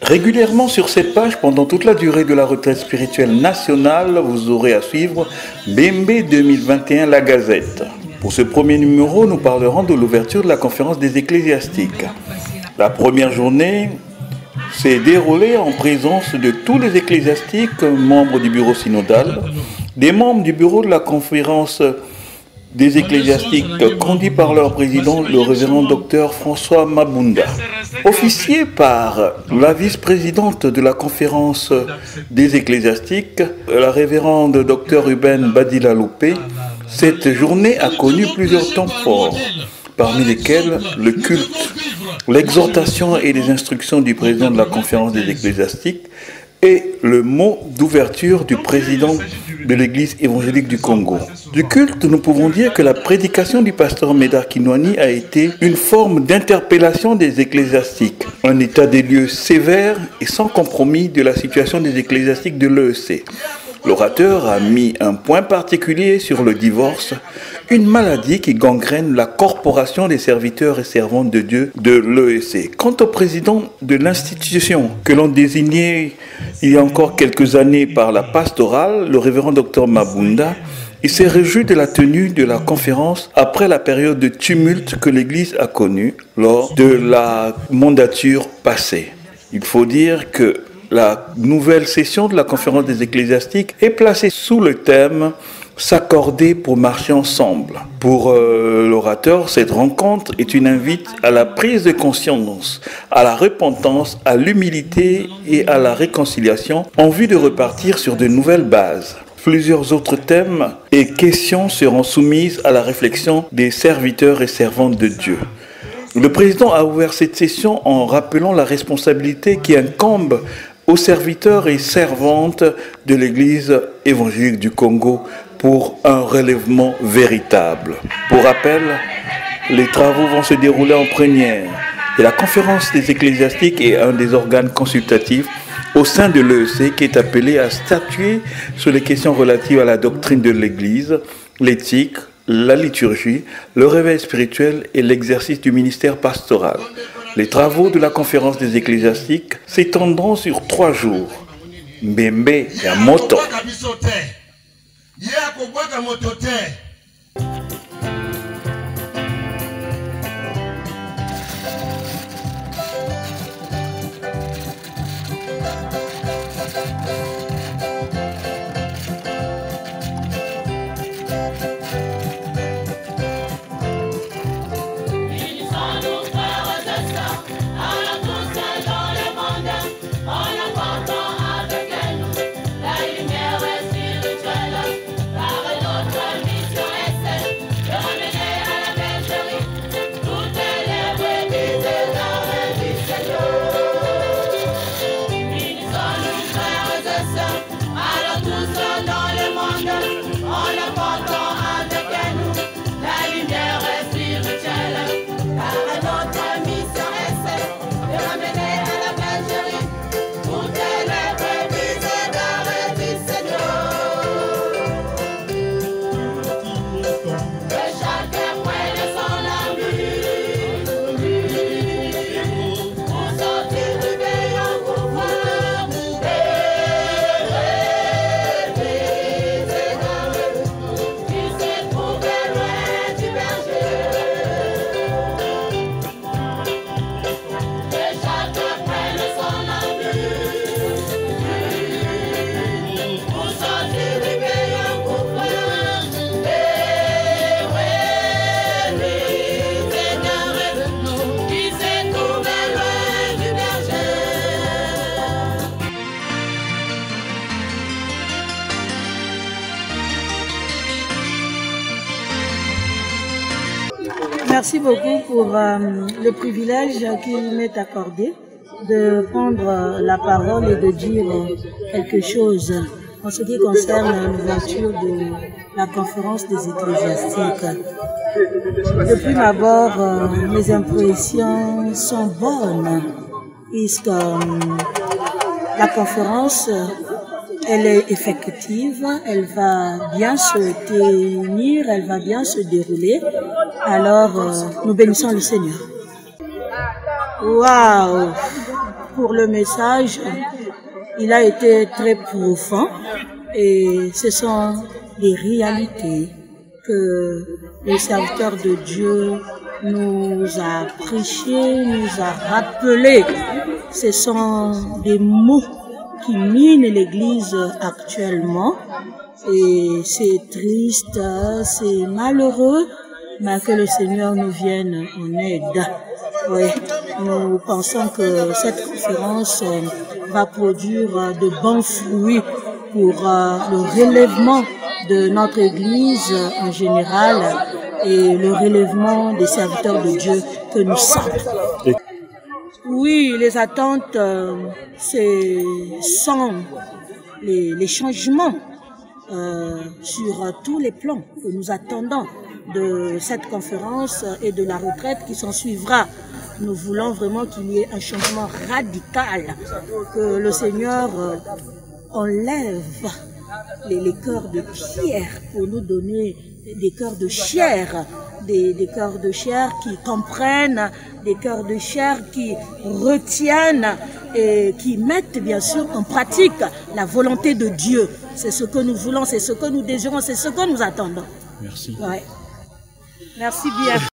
Régulièrement sur cette page, pendant toute la durée de la retraite spirituelle nationale, vous aurez à suivre Bembe 2021, la Gazette. Pour ce premier numéro, nous parlerons de l'ouverture de la conférence des ecclésiastiques. La première journée s'est déroulée en présence de tous les ecclésiastiques, membres du bureau synodal, des membres du bureau de la conférence des ecclésiastiques conduits par leur président, le révérend docteur François Mabunda. Officié par la vice-présidente de la conférence des ecclésiastiques, la révérende docteur Ruben Badila Loupé, cette journée a connu plusieurs temps forts, parmi lesquels le culte, l'exhortation et les instructions du président de la conférence des ecclésiastiques et le mot d'ouverture du président de l'Église évangélique du Congo. Du culte, nous pouvons dire que la prédication du pasteur Médard Kinwani a été une forme d'interpellation des ecclésiastiques, un état des lieux sévère et sans compromis de la situation des ecclésiastiques de l'EEC. L'orateur a mis un point particulier sur le divorce, une maladie qui gangrène la corporation des serviteurs et servantes de Dieu de l'EEC. Quant au président de l'institution que l'on désignait il y a encore quelques années par la pastorale, le révérend docteur Mabunda, il s'est réjoui de la tenue de la conférence après la période de tumulte que l'Église a connue lors de la mandature passée. Il faut dire que la nouvelle session de la conférence des ecclésiastiques est placée sous le thème « S'accorder pour marcher ensemble ». Pour l'orateur, cette rencontre est une invite à la prise de conscience, à la repentance, à l'humilité et à la réconciliation en vue de repartir sur de nouvelles bases. Plusieurs autres thèmes et questions seront soumises à la réflexion des serviteurs et servantes de Dieu. Le président a ouvert cette session en rappelant la responsabilité qui incombe aux serviteurs et servantes de l'Église évangélique du Congo pour un relèvement véritable. Pour rappel, les travaux vont se dérouler en plénière et la conférence des ecclésiastiques est un des organes consultatifs au sein de l'EEC qui est appelé à statuer sur les questions relatives à la doctrine de l'Église, l'éthique, la liturgie, le réveil spirituel et l'exercice du ministère pastoral. Les travaux de la conférence des ecclésiastiques s'étendront sur 3 jours. Mbembe ya moto. Merci beaucoup pour le privilège qu'il m'est accordé de prendre la parole et de dire quelque chose en ce qui concerne l'ouverture de la conférence des ecclésiastiques. Depuis d'abord, mes impressions sont bonnes puisque la conférence elle est effective, elle va bien se tenir, elle va bien se dérouler. Alors, nous bénissons le Seigneur. Waouh! Pour le message, il a été très profond et ce sont des réalités que le serviteur de Dieu nous a prêché, nous a rappelé. Ce sont des mots qui minent l'Église actuellement et c'est triste, c'est malheureux, mais que le Seigneur nous vienne en aide. Oui, nous pensons que cette conférence va produire de bons fruits pour le relèvement de notre Église en général et le relèvement des serviteurs de Dieu que nous sommes. Oui, les attentes, sont les changements sur tous les plans que nous attendons de cette conférence et de la retraite qui s'en suivra. Nous voulons vraiment qu'il y ait un changement radical, que le Seigneur enlève les cœurs de pierre pour nous donner des cœurs de chair, des cœurs de chair qui comprennent, des cœurs de chair qui retiennent et qui mettent bien sûr en pratique la volonté de Dieu. C'est ce que nous voulons, c'est ce que nous désirons, c'est ce que nous attendons. Merci. Ouais. Merci bien.